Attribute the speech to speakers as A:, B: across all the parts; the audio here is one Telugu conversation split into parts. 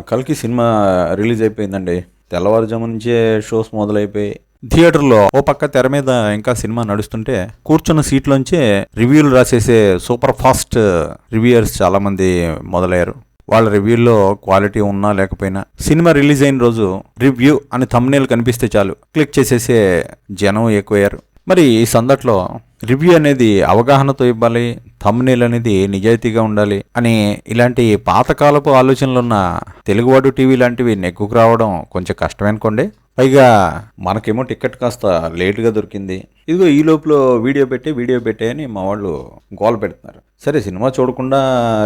A: కల్కి సినిమా రిలీజ్ అయిపోయిందండి. తెల్లవారుజాము నుంచే షోస్ మొదలైపోయి థియేటర్లో ఓ పక్క తెర మీద ఇంకా సినిమా నడుస్తుంటే కూర్చున్న సీట్లోంచే రివ్యూలు రాసేసే సూపర్ ఫాస్ట్ రివ్యూయర్స్ చాలామంది మొదలయ్యారు. వాళ్ళ రివ్యూల్లో క్వాలిటీ ఉన్నా లేకపోయినా సినిమా రిలీజ్ అయిన రోజు రివ్యూ అని థంబ్నెయిల్ కనిపిస్తే చాలు క్లిక్ చేసేసే జనం ఎక్కువయ్యారు. మరి ఈ సందట్లో రివ్యూ అనేది అవగాహనతో ఇవ్వాలి, థంబ్నెయిల్ అనేది నిజాయితీగా ఉండాలి అని ఇలాంటి పాతకాలపు ఆలోచనలున్న తెలుగువాడు టీవీ లాంటివి నెగ్గుకు రావడం కొంచెం కష్టమనుకోండి. పైగా మనకేమో టికెట్ కాస్త లేటుగా దొరికింది. ఇదిగో ఈ లోపల వీడియో పెట్టే అని మా వాళ్ళు గోల పెడుతున్నారు. సరే సినిమా చూడకుండా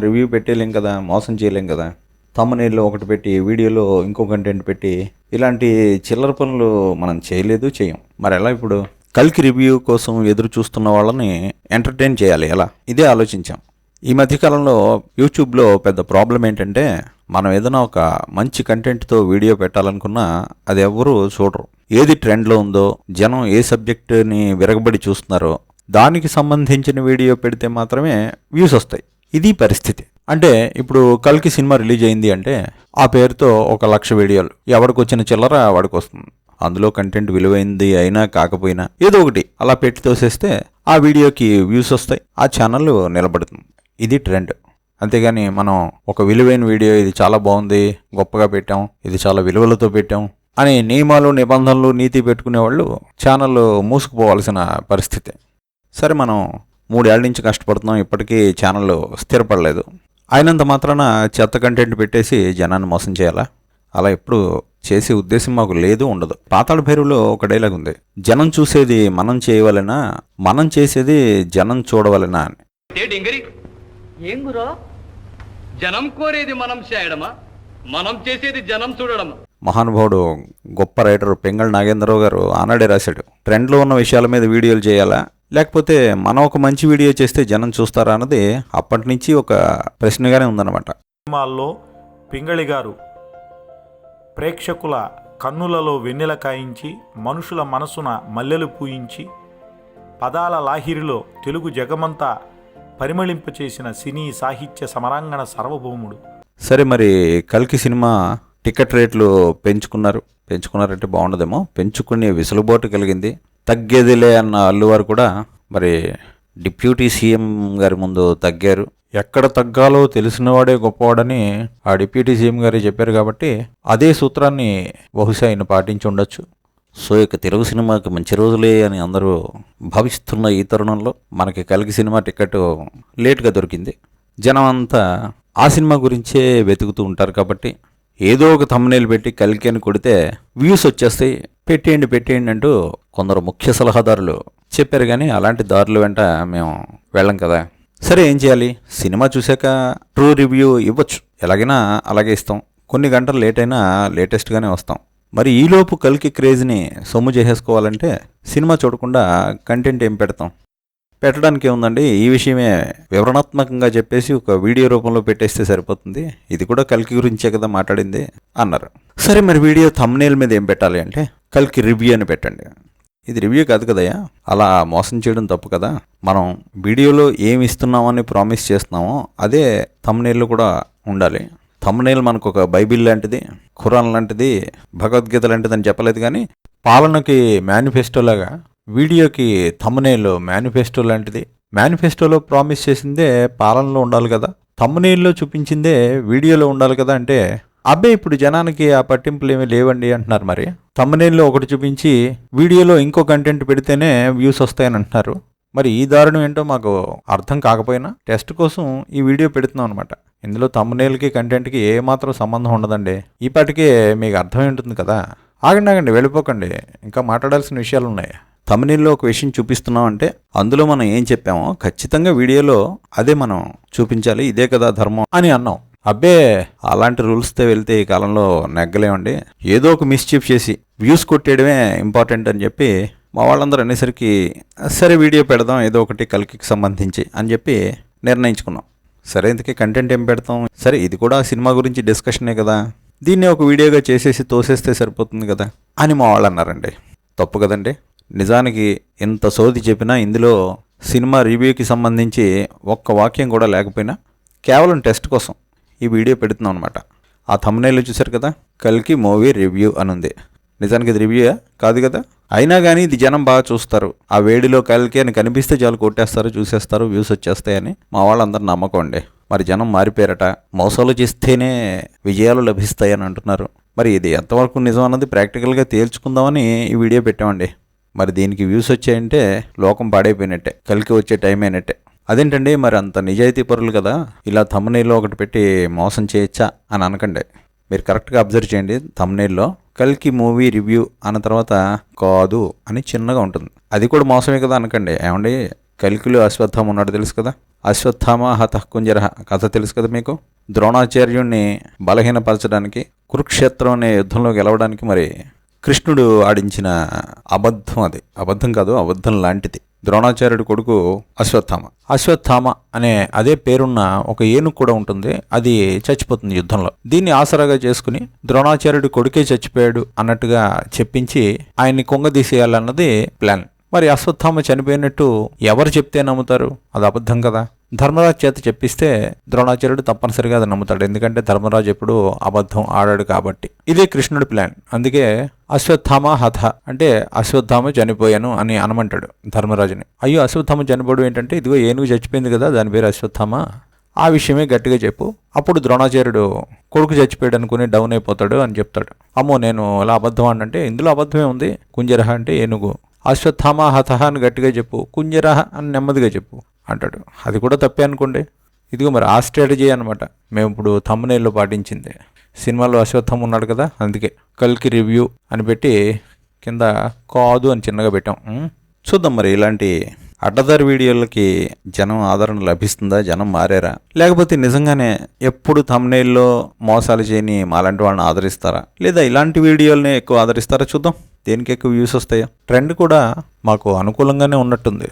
A: రివ్యూ పెట్టేయలేం కదా, మోసం చేయలేం కదా. థంబ్నెయిల్లో ఒకటి పెట్టి వీడియోలో ఇంకో కంటెంట్ పెట్టి ఇలాంటి చిల్లర పనులు మనం చేయం. మరి ఎలా ఇప్పుడు కల్కి రివ్యూ కోసం ఎదురు చూస్తున్న వాళ్ళని ఎంటర్టైన్ చేయాలి ఎలా, ఇదే ఆలోచించాం. ఈ మధ్యకాలంలో యూట్యూబ్లో పెద్ద ప్రాబ్లం ఏంటంటే మనం ఏదైనా ఒక మంచి కంటెంట్తో వీడియో పెట్టాలనుకున్నా అది ఎవ్వరూ చూడరు. ఏది ట్రెండ్లో ఉందో, జనం ఏ సబ్జెక్టుని విరగబడి చూస్తున్నారో దానికి సంబంధించిన వీడియో పెడితే మాత్రమే వ్యూస్ వస్తాయి. ఇది పరిస్థితి. అంటే ఇప్పుడు కల్కి సినిమా రిలీజ్ అయింది అంటే ఆ పేరుతో 1,00,000 వీడియోలు, ఎవరికి వచ్చిన చిల్లర వాడికి వస్తుంది. అందులో కంటెంట్ విలువైంది అయినా కాకపోయినా ఏదో ఒకటి అలా పెట్టి తోసేస్తే ఆ వీడియోకి వ్యూస్ వస్తాయి, ఆ ఛానల్ నిలబడుతుంది. ఇది ట్రెండ్. అంతేగాని మనం ఒక విలువైన వీడియో, ఇది చాలా బాగుంది, గొప్పగా పెట్టాం, ఇది చాలా విలువలతో పెట్టాం అని నియమాలు నిబంధనలు నీతి పెట్టుకునే వాళ్ళు ఛానల్ మూసుకుపోవాల్సిన పరిస్థితి. సరే మనం 3 ఏళ్ల నుంచి కష్టపడుతున్నాం, ఇప్పటికీ ఛానల్ స్థిరపడలేదు. అయినంత మాత్రాన చెత్త కంటెంట్ పెట్టేసి జనాన్ని మోసం చేయాలా? అలా ఎప్పుడు చేసే ఉద్దేశం మాకు లేదు, ఉండదు. పాతాళ భైరవిలో ఒక డైలాగ్ ఉంది, జనం చూసేది మనం చేయవలెనా, మనం చేసేది జనం చూడవలెనా అని.
B: ఏం గురో, జనం కోరేది మనం చేయడమా, మనం చేసేది జనం చూడడమా?
A: మహానుభావుడు గొప్ప రైటర్ పింగళ నాగేంద్రరావు గారు ఆనాడే రాశాడు, ట్రెండ్లో ఉన్న విషయాల మీద వీడియోలు చేయాలా, లేకపోతే మనం ఒక మంచి వీడియో చేస్తే జనం చూస్తారా అన్నది అప్పటి నుంచి ఒక ప్రశ్నగానే ఉందన్నమాట.
C: సినిమాల్లో పింగళి గారు ప్రేక్షకుల కన్నులలో వెన్నెల కాయించి, మనుషుల మనసున మల్లెలు పూయించి, పదాల లాహిరిలో తెలుగు జగమంతా పరిమళింపచేసిన సినీ సాహిత్య సమరాంగణ సార్వభౌముడు.
A: సరే మరి కల్కి సినిమా టికెట్ రేట్లు పెంచుకున్నారంటే బాగుండదేమో, పెంచుకునే వెసులుబాటు కలిగింది. తగ్గేదిలే అన్న అల్లువారు కూడా మరి డిప్యూటీ సీఎం గారి ముందు తగ్గారు. ఎక్కడ తగ్గాలో తెలిసినవాడే గొప్పవాడని ఆ డిప్యూటీ సీఎం గారే చెప్పారు కాబట్టి అదే సూత్రాన్ని బహుశా ఆయన పాటించి ఉండొచ్చు. సో ఇక తెలుగు సినిమాకి మంచి రోజులే అని అందరూ భావిస్తున్న ఈ తరుణంలో మనకి కల్కి సినిమా టికెట్ లేట్గా దొరికింది. జనం అంతా ఆ సినిమా గురించే వెతుకుతూ ఉంటారు కాబట్టి ఏదో ఒక థంబ్నెయిల్ పెట్టి కల్కి అని కొడితే వ్యూస్ వచ్చేస్తాయి, పెట్టేయండి అంటూ కొందరు ముఖ్య సలహాదారులు చెప్పారు. కానీ అలాంటి దారుల వెంట మేము వెళ్ళం కదా. సరే ఏం చేయాలి, సినిమా చూశాక ట్రూ రివ్యూ ఇవ్వచ్చు, ఎలాగైనా అలాగే ఇస్తాం. కొన్ని గంటలు లేట్ అయినా లేటెస్ట్గానే వస్తాం. మరి ఈలోపు కల్కి క్రేజ్ని సొమ్ము చేసేసుకోవాలంటే సినిమా చూడకుండా కంటెంట్ ఏం పెడతాం? పెట్టడానికి ఏముందండి, ఈ విషయమే వివరణాత్మకంగా చెప్పేసి ఒక వీడియో రూపంలో పెట్టేస్తే సరిపోతుంది, ఇది కూడా కల్కి గురించే కదా మాట్లాడింది అన్నారు. సరే మరి వీడియో థంబ్నెయిల్ మీద ఏం పెట్టాలి అంటే కల్కి రివ్యూ అని పెట్టండి. ఇది రివ్యూ కాదు కదయ్యా, అలా మోసం చేయడం తప్పు కదా. మనం వీడియోలో ఏమి ఇస్తున్నామని ప్రామిస్ చేస్తున్నామో అదే థంబ్నెయిల్లో కూడా ఉండాలి. థంబ్నెయిల్ మనకు ఒక బైబిల్ లాంటిది, ఖురాన్ లాంటిది, భగవద్గీత లాంటిది అని చెప్పలేదు. కానీ పాలనకి మేనిఫెస్టో లాగా వీడియోకి థంబ్నెయిల్ మేనిఫెస్టో లాంటిది. మేనిఫెస్టోలో ప్రామిస్ చేసిందే పాలనలో ఉండాలి కదా, థంబ్నెయిల్లో చూపించిందే వీడియోలో ఉండాలి కదా. అంటే అబ్బే ఇప్పుడు జనానికి ఆ పట్టింపులు ఏమీ లేవండి అంటున్నారు. మరి థంబ్నెయిల్లో ఒకటి చూపించి వీడియోలో ఇంకో కంటెంట్ పెడితేనే వ్యూస్ వస్తాయని అంటున్నారు. మరి ఈ దారుణం ఏంటో మాకు అర్థం కాకపోయినా టెస్ట్ కోసం ఈ వీడియో పెడుతున్నాం అనమాట. ఇందులో థంబ్నెయిల్కి కంటెంట్కి ఏమాత్రం సంబంధం ఉండదండి. ఈ పాటికే మీకు అర్థమై ఉంటుంది కదా. ఆగండి వెళ్ళిపోకండి, ఇంకా మాట్లాడాల్సిన విషయాలు ఉన్నాయి. థంబ్నెయిల్లో ఒక విషయం చూపిస్తున్నాం అంటే అందులో మనం ఏం చెప్పామో ఖచ్చితంగా వీడియోలో అదే మనం చూపించాలి, ఇదే కదా ధర్మం అని అన్నాం. అబ్బే అలాంటి రూల్స్తో వెళ్తే ఈ కాలంలో నెగ్గలేమండి. ఏదో ఒక మిస్చీఫ్ చేసి వ్యూస్ కొట్టేయడమే ఇంపార్టెంట్ అని చెప్పి మా వాళ్ళందరూ అనేసరికి సరే వీడియో పెడదాం ఏదో ఒకటి కల్కికి సంబంధించి అని చెప్పి నిర్ణయించుకున్నాం. సరే ఇంతకీ కంటెంట్ ఏం పెడతాం? సరే ఇది కూడా సినిమా గురించి డిస్కషనే కదా, దీన్ని ఒక వీడియోగా చేసేసి తోసేస్తే సరిపోతుంది కదా అని మా వాళ్ళు అన్నారండి. తప్పు కదండి. నిజానికి ఎంత సోది చెప్పినా ఇందులో సినిమా రివ్యూకి సంబంధించి ఒక్క వాక్యం కూడా లేకపోయినా కేవలం టెస్ట్ కోసం ఈ వీడియో పెడుతున్నాం అనమాట. ఆ thumbnail చూశారు కదా, కల్కి మూవీ రివ్యూ అని ఉంది. నిజానికి ఇది రివ్యూయా కాదు కదా, అయినా కానీ ఇది జనం బాగా చూస్తారు. ఆ వేడిలో కల్కి అని కనిపిస్తే చాలు కొట్టేస్తారు, చూసేస్తారు, వ్యూస్ వచ్చేస్తాయని మా వాళ్ళందరూ నమ్మకం అండి. మరి జనం మారిపోయారట, మోసాలు చేస్తేనే విజయాలు లభిస్తాయని అంటున్నారు. మరి ఇది ఎంతవరకు నిజం అన్నది ప్రాక్టికల్గా తేల్చుకుందామని ఈ వీడియో పెట్టామండి. మరి దీనికి వ్యూస్ వచ్చాయంటే లోకం పాడైపోయినట్టే, కల్కి వచ్చే టైం అయినట్టే. అదేంటండి మరి అంత నిజాయితీ పరులు కదా, ఇలా thumbnail ఒకటి పెట్టి మోసం చేయొచ్చా అని అనకండి. మీరు కరెక్ట్గా అబ్జర్వ్ చేయండి, thumbnailలో కల్కి మూవీ రివ్యూ అన్న తర్వాత కాదు అని చిన్నగా ఉంటుంది. అది కూడా మోసమే కదా అనకండి. ఏమండి, కల్కిలో అశ్వత్థామ ఉన్నాడు తెలుసు కదా, అశ్వత్థామ హతః కుంజరః కథ తెలుసు కదా మీకు. ద్రోణాచార్యుణ్ణి బలహీనపరచడానికి, కురుక్షేత్రం అనే యుద్ధంలో గెలవడానికి మరి కృష్ణుడు ఆడించిన అబద్ధం, అది అబద్ధం కాదు, అబద్ధం లాంటిది. ద్రోణాచార్యుడి కొడుకు అశ్వత్థామ అనే అదే పేరున్న ఒక ఏనుగు కూడా ఉంటుంది, అది చచ్చిపోతుంది యుద్ధంలో. దీన్ని ఆసరాగా చేసుకుని ద్రోణాచార్యుడి కొడుకే చచ్చిపోయాడు అన్నట్టుగా చెప్పించి ఆయన్ని కొంగదీసేయాలన్నది ప్లాన్. మరి అశ్వత్థామ చనిపోయినట్టు ఎవరు చెప్తే నమ్ముతారు? అది అబద్ధం కదా. ధర్మరాజు చేత చెప్పిస్తే ద్రోణాచార్యుడు తప్పనిసరిగా అది నమ్ముతాడు, ఎందుకంటే ధర్మరాజు ఎప్పుడు అబద్ధం ఆడాడు కాబట్టి. ఇదే కృష్ణుడి ప్లాన్. అందుకే అశ్వత్థామ హత అంటే అశ్వత్థామ చనిపోయాను అని అనమంటాడు ధర్మరాజుని. అయ్యో అశ్వత్థామ చనిపోవడం ఏంటంటే, ఇదిగో ఏనుగు చచ్చిపోయింది కదా, దాని పేరు అశ్వత్థామ, ఆ విషయమే గట్టిగా చెప్పు. అప్పుడు ద్రోణాచార్యుడు కొడుకు చచ్చిపోయాడు అనుకుని డౌన్ అయిపోతాడు అని చెప్తాడు. అమ్మో నేను ఇలా అబద్ధం అంటే, ఇందులో అబద్ధమే ఉంది, కుంజరహ అంటే ఏనుగు, అశ్వత్థామ హతహ అని గట్టిగా చెప్పు, కుంజరహ అని నెమ్మదిగా చెప్పు అంటాడు. అది కూడా తప్పే అనుకోండి. ఇదిగో మరి ఆ స్ట్రాటజీ అనమాట మేము ఇప్పుడు thumbnailలో పాటించింది. సినిమాలో అశ్వత్థామ ఉన్నాడు కదా, అందుకే కల్కి రివ్యూ అని పెట్టి కింద కాదు అని చిన్నగా పెట్టాం. చూద్దాం మరి ఇలాంటి అడ్డదారి వీడియోలకి జనం ఆదరణ లభిస్తుందా, జనం మారారా, లేకపోతే నిజంగానే ఎప్పుడు thumbnailలో మోసాలు చేయని మాలాంటి వాళ్ళని ఆదరిస్తారా, లేదా ఇలాంటి వీడియోలనే ఎక్కువ ఆదరిస్తారా? చూద్దాం దేనికి ఎక్కువ వ్యూస్ వస్తాయో. ట్రెండ్ కూడా మాకు అనుకూలంగానే ఉన్నట్టుంది.